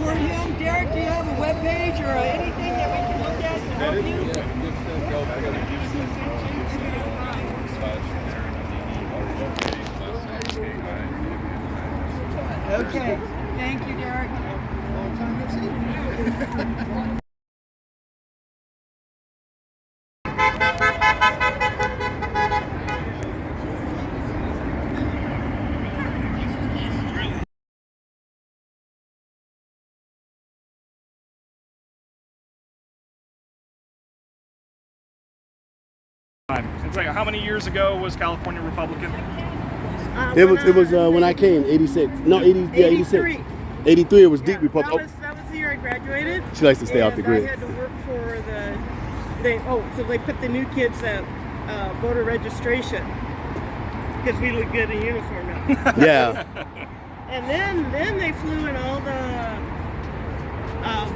support him. Derek, do you have a webpage or anything that we can look at to help you? Okay, thank you, Derek. Long time no see. It's like, how many years ago was California Republican? It was when I came, 86. No, 80, yeah, 86. 83, it was deep Republican. That was the year I graduated. She likes to stay off the grid. I had to work for so they put the new kids at voter registration because we look good in uniform now. Yeah. And then they flew in all the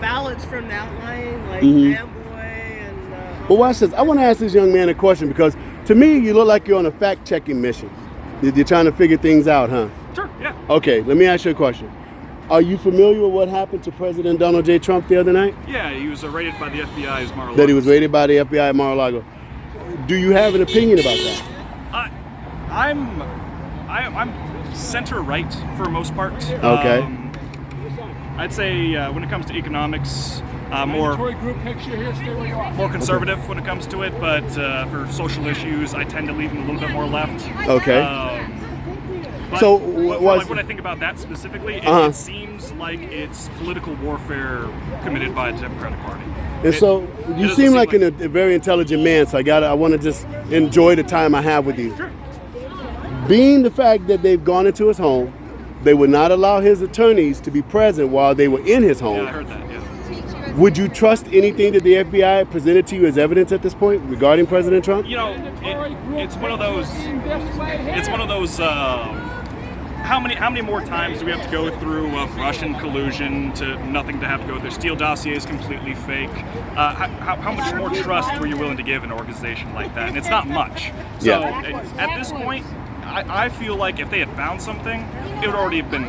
ballots from the outlying, like Amboy and. Well, watch this. I want to ask this young man a question because to me, you look like you're on a fact-checking mission. You're trying to figure things out, huh? Sure, yeah. Okay, let me ask you a question. Are you familiar with what happened to President Donald J. Trump the other night? Yeah, he was raided by the FBI as Mar-A-Lago. That he was raided by the FBI at Mar-A-Lago. Do you have an opinion about that? I'm center-right for the most part. Okay. I'd say when it comes to economics, more conservative when it comes to it, but for social issues, I tend to lean a little bit more left. Okay. So when I think about that specifically, it seems like it's political warfare committed by the Democratic Party. And so you seem like a very intelligent man, so I want to just enjoy the time I have with you. Sure. Being the fact that they've gone into his home, they would not allow his attorneys to be present while they were in his home. Yeah, I heard that, yeah. Would you trust anything that the FBI presented to you as evidence at this point regarding President Trump? You know, it's one of those. How many more times do we have to go through Russian collusion to nothing to have to go through? Steele dossier is completely fake. How much more trust were you willing to give an organization like that? And it's not much. So at this point, I feel like if they had found something, it would already have been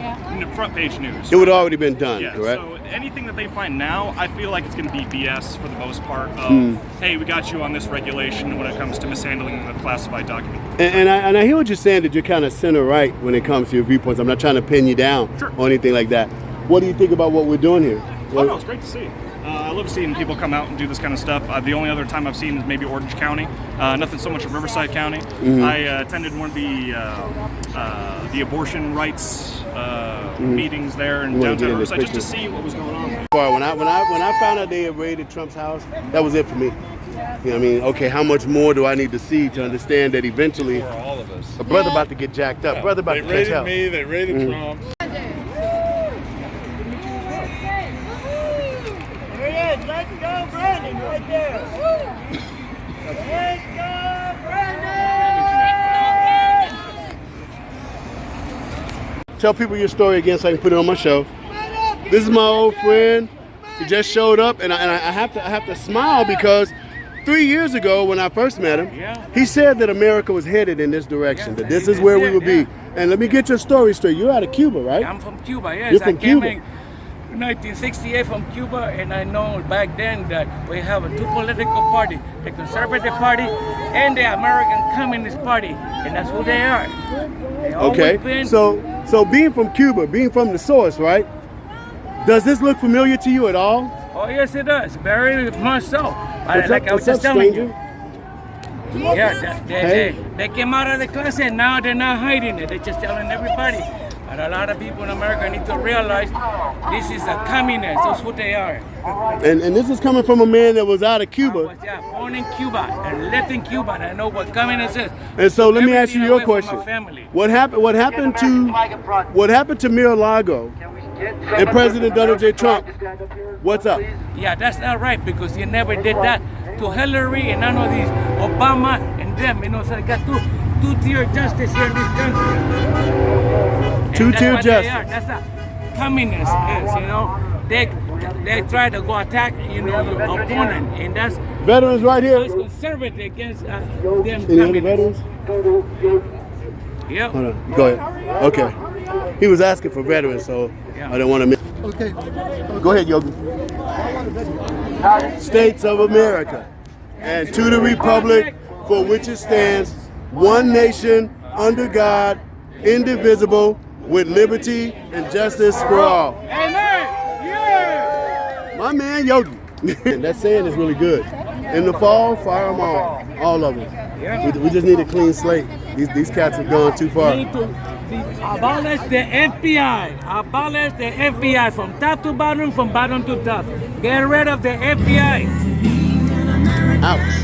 front page news. It would have already been done, yeah, correct? So anything that they find now, I feel like it's going to be BS for the most part of, hey, we got you on this regulation when it comes to mishandling the classified document. And I hear what you're saying, that you're kind of center-right when it comes to your viewpoints. I'm not trying to pin you down or anything like that. What do you think about what we're doing here? Oh, no, it's great to see. I love seeing people come out and do this kind of stuff. The only other time I've seen is maybe Orange County. Nothing so much of Riverside County. I attended one of the abortion rights meetings there in downtown Riverside just to see what was going on. When I found out they had raided Trump's house, that was it for me. You know what I mean? Okay, how much more do I need to see to understand that eventually for all of us. a brother about to get jacked up, brother about to catch hell. They raided me, they raided Trump. Let's go, Brandon, right there. Let's go, Brandon! Tell people your story again so I can put it on my show. This is my old friend. He just showed up, and I have to smile because 3 years ago when I first met him, he said that America was headed in this direction, that this is where we would be. And let me get your story straight. You're out of Cuba, right? I'm from Cuba, yes. You're from Cuba. In 1968 from Cuba, and I know back then that we have a two political party, the Conservative Party and the American Communist Party, and that's who they are. Okay, so being from Cuba, being from the source, right? Does this look familiar to you at all? Oh yes, it does, very much so. What's like up, I was just stranger? telling you. Yeah, they came out of the class and now they're not hiding it. They're just telling everybody. But a lot of people in America need to realize this is a communist. That's what they are. And this is coming from a man that was out of Cuba. Born in Cuba and lived in Cuba, and I know what communist is. And so let me ask you your question. What happened to Mar-A-Lago and President Donald J. Trump? What's up? Yeah, that's not right because he never did that to Hillary and none of these Obama and them. You know, so they got two-tier justice here in this country. Two-tier justice. That's what communist is, you know. They try to go attack, you know, your opponent, and that's veterans right here. It's conservative against them. Any other veterans? Yeah. Hold on. Go ahead. Okay. He was asking for veterans, so I don't want to miss. Okay. Go ahead, Yogi. States of America, and to the republic for which it stands, one nation, under God, indivisible, with liberty and justice for all. My man Yogi. That saying is really good. In the fall, fire them all of them. We just need a clean slate. These cats have gone too far. Need to abolish the FBI. Abolish the FBI from top to bottom, from bottom to top. Get rid of the FBI. Ouch.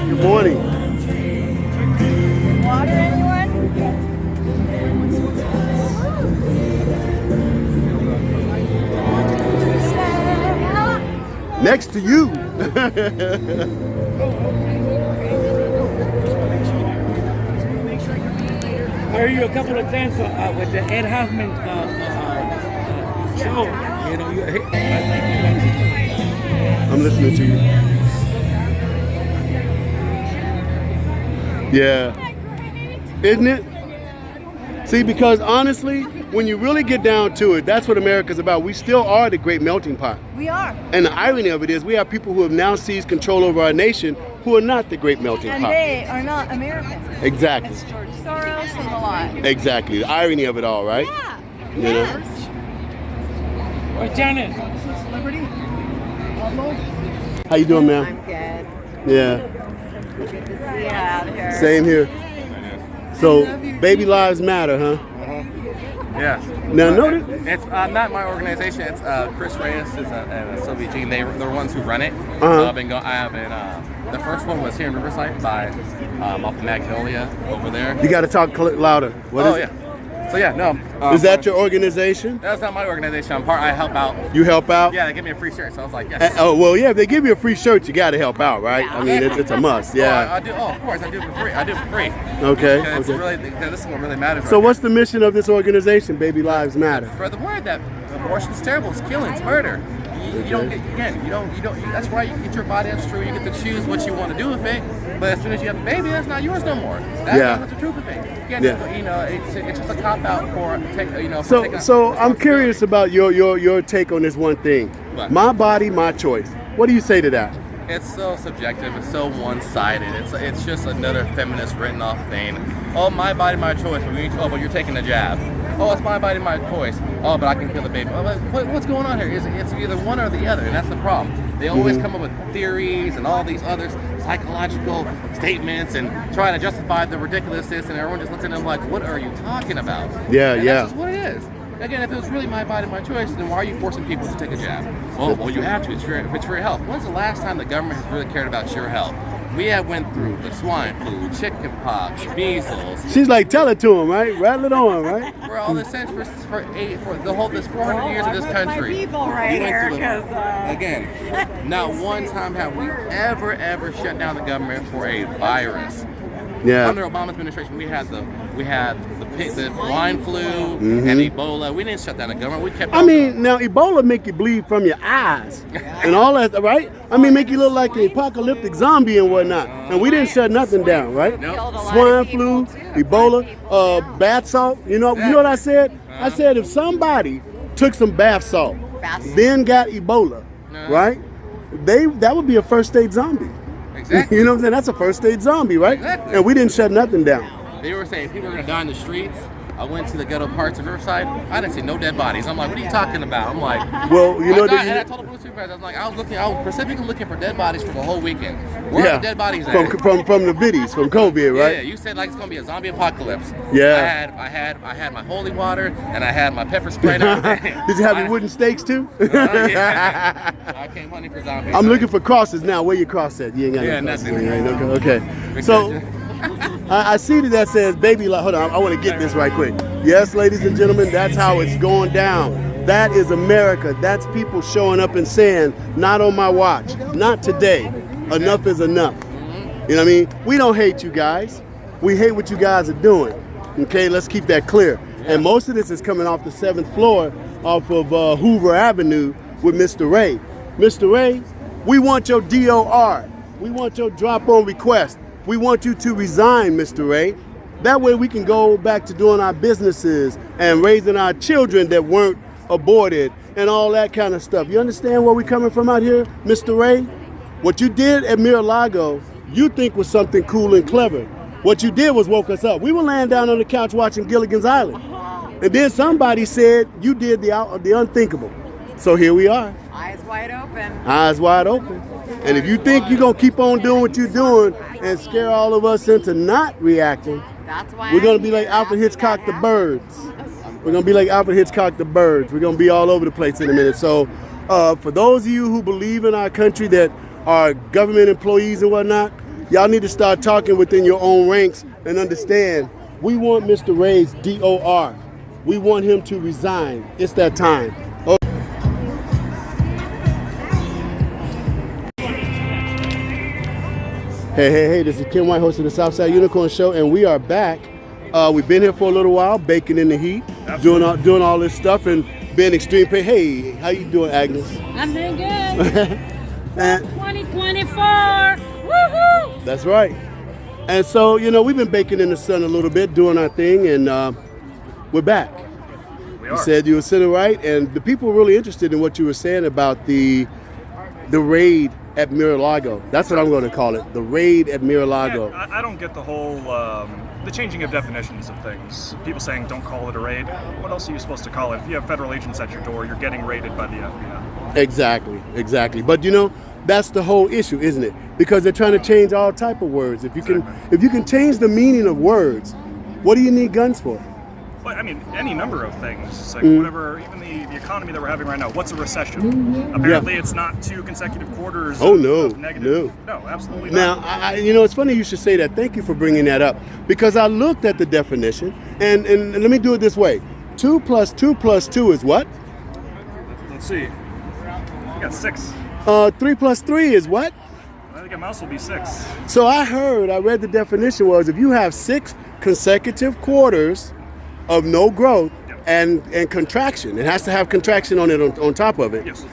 Good morning. Water, anyone? Next to you. I heard you a couple of times with the Ed Hoffman show. You know, I'm listening to you. Yeah. Isn't it? See, because honestly, when you really get down to it, that's what America's about. We still are the great melting pot. We are. And the irony of it is we have people who have now seized control over our nation who are not the great melting And pot. they are not American. Exactly. It's George Soros and a lot. Exactly. The irony of it all, right? Yeah. You know? Yes. Where's Janet? How you doing, man? I'm good. Yeah. Good to see you out here. Same here. So, baby lives matter, huh? Yeah. Now, notice. It's not my organization. It's Chris Reyes and Sylvia Jean. They're the ones who run it. Uh-huh. So I've been going. The first one was here in Riverside by off Magnolia over there. You got to talk louder. What is yeah. So yeah, no. Is that your organization? That's not my organization. I help out. You help out? Yeah, they give me a free shirt, so I was like, yes. Oh, well, yeah, if they give you a free shirt, you got to help out, right? I mean, it's a must, yeah. I do. Oh, of course, I do it for free. I do it for free. Okay, Because okay. really, this is what really matters. So right what's the mission of this organization, Baby Lives Matter? Spread the word that abortion's terrible. It's killing. It's murder. You don't get, again, you don't, that's right, you get your body, that's true, you get to choose what you want to do with it, but as soon as you have a baby, that's not yours no more. That's the truth of it. Again, it's just a cop-out for, So I'm curious about your take on this one thing. What? My body, my choice. What do you say to that? It's so subjective, it's so one-sided, it's just another feminist written off thing. Oh, my body, my choice, but you're taking a jab. Oh, it's my body, my choice. Oh, but I can kill the baby. Oh, what's going on here? It's either one or the other, and that's the problem. They always come up with theories and all these other psychological statements and try to justify the ridiculousness, and everyone just looks at them like, what are you talking about? Yeah, and yeah. That's just what it is. Again, if it was really my body, my choice, then why are you forcing people to take a jab? Well, you have to. It's for your health. When's the last time the government has really cared about your health? We have went through the swine flu, chicken pox, measles. She's like, tell it to him, right? Rattle it on, right? For all this since for the whole this 400 years of this country. My people right We went here, through because again, not one time have we ever shut down the government for a virus. Yeah. Under Obama's administration, we had the swine flu and Ebola. We didn't shut down the government. We kept. I mean, now Ebola make you bleed from your eyes and all that, right? I mean, make you look like an apocalyptic zombie and whatnot. And we didn't shut nothing down, right? Nope. Swine flu, Ebola, bath salt. You know what I said? I said if somebody took some bath salt, then got Ebola, right? That would be a first stage zombie. Exactly. You know what I'm saying? That's a first stage zombie, right? Exactly. And we didn't shut nothing down. They were saying people are gonna die in the streets. I went to the ghetto parts of Riverside. I didn't see no dead bodies. I'm like, what are you talking about? I'm like, well, you know, and I told the police supervisor, I was like, I was specifically looking for dead bodies for the whole weekend. Where are the dead bodies at? From the viddies, from COVID, right? Yeah, you said like it's gonna be a zombie apocalypse. Yeah. I had my holy water and I had my pepper spray and everything. Did you have your wooden stakes too? Yeah. I came hunting for zombies. I'm looking for crosses now. Where your cross at? You ain't got no crosses. Nothing. Okay. So I see that says baby. Hold on, I want to get this right quick. Yes, ladies and gentlemen, that's how it's going down. That is America. That's people showing up and saying, not on my watch, not today. Enough is enough. You know what I mean? We don't hate you guys. We hate what you guys are doing. Okay, let's keep that clear. And most of this is coming off the 7th floor off of Hoover Avenue with Mr. Ray. Mr. Ray, we want your DOR. We want your drop-on request. We want you to resign, Mr. Ray. That way we can go back to doing our businesses and raising our children that weren't aborted and all that kind of stuff. You understand where we're coming from out here, Mr. Ray? What you did at Mar-A-Lago, you think was something cool and clever. What you did was woke us up. We were laying down on the couch watching Gilligan's Island. And then somebody said you did the unthinkable. So here we are. Eyes wide open. Eyes wide open. And if you think you're going to keep on doing what you're doing and scare all of us into not reacting, That's why we're going to I'm be like here, Alfred asking Hitchcock that the happen. Birds. We're going to be like Alfred Hitchcock the Birds. We're going to be all over the place in a minute. So for those of you who believe in our country that are government employees and whatnot, y'all need to start talking within your own ranks and understand we want Mr. Ray's DOR. We want him to resign. It's that time. Oh. Hey, this is Ken White, host of the Southside Unicorn Show, and we are back. We've been here for a little while, baking in the heat, doing all this stuff, and being extreme pain. Hey, how you doing, Agnes? I'm doing good. And 2024. Woohoo! that's right. And so, we've been baking in the sun a little bit, doing our thing, and we're back. You said you were sitting right, and the people were really interested in what you were saying about the raid at Mar-A-Lago. That's what I'm going to call it, the raid at Mar-A-Lago. Yeah, I don't get the whole, the changing of definitions of things. People saying don't call it a raid. What else are you supposed to call it? If you have federal agents at your door, you're getting raided by the FBI. Exactly. But that's the whole issue, isn't it? Because they're trying to change all type of words. If you can change the meaning of words, what do you need guns for? Well, I mean, any number of things. Like whatever, even the economy that we're having right now. What's a recession? Apparently, it's not 2 consecutive quarters. of negative. No, absolutely not. Now, it's funny you should say that. Thank you for bringing that up, because I looked at the definition, and let me do it this way: 2 plus 2 plus 2 is what? Let's see. You got 6. 3 plus 3 is what? I think a mouse will be 6. So I read the definition was if you have 6 consecutive quarters of no growth and contraction, it has to have contraction on it on top of it. Yes.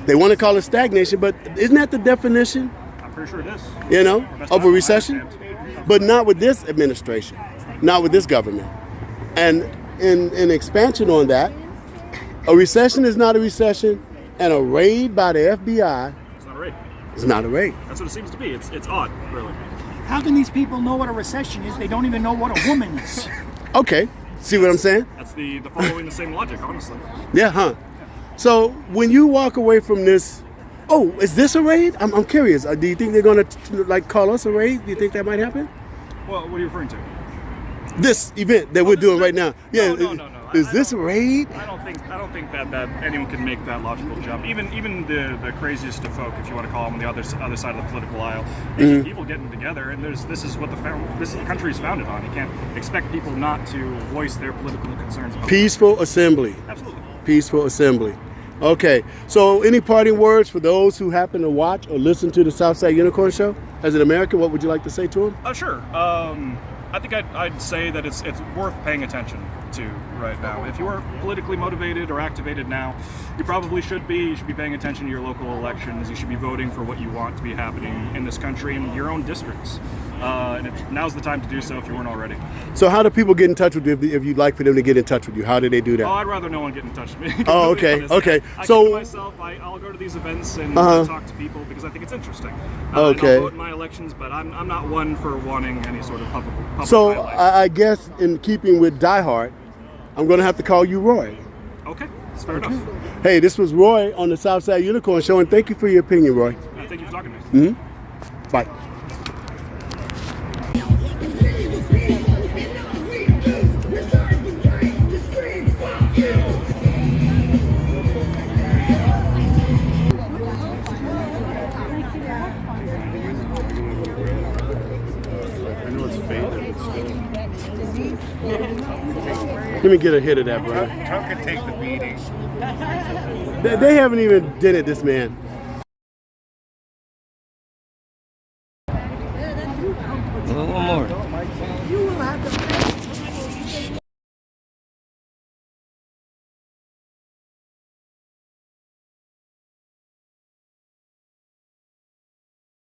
They want to call it stagnation, but isn't that the definition? I'm pretty sure it is. Of a recession? But not with this administration, not with this government. And in expansion on that, a recession is not a recession, and a raid by the FBI It's not a raid. is not a raid. That's what it seems to be. It's odd, really. How can these people know what a recession is? They don't even know what a woman is. Okay, see what I'm saying? That's the following the same logic, honestly. Yeah, huh? So when you walk away from this, is this a raid? I'm curious. Do you think they're going to call us a raid? Do you think that might happen? Well, what are you referring to? This event that we're doing right now. Yeah. No. Is this a raid? I don't think that anyone can make that logical jump. Even the craziest of folk, if you want to call them, on the other side of the political aisle, it's just people getting together, and this is what the country is founded on. You can't expect people not to voice their political concerns. Peaceful assembly. Absolutely. Peaceful assembly. Okay. So any parting words for those who happen to watch or listen to the Southside Unicorn Show? As an American, what would you like to say to them? Sure. I think I'd say that it's worth paying attention to right now. If you are politically motivated or activated now, you probably should be. You should be paying attention to your local elections. You should be voting for what you want to be happening in this country in your own districts. And now's the time to do so if you weren't already. So how do people get in touch with you if you'd like for them to get in touch with you? How do they do that? Oh, I'd rather no one get in touch with me. Oh, okay, okay. I So keep to myself, I'll go to these events and talk to people because I think it's interesting. Okay. I'll vote in my elections, but I'm not one for wanting any sort of public So highlight. I guess in keeping with Die Hard, I'm going to have to call you Roy. Okay, that's fair enough. Hey, this was Roy on the Southside Unicorn Show, and thank you for your opinion, Roy. Thank you for talking to me. Bye. know it's faded. Let me get a hit of that, bro. Trump could take the beating. They haven't even dented this man.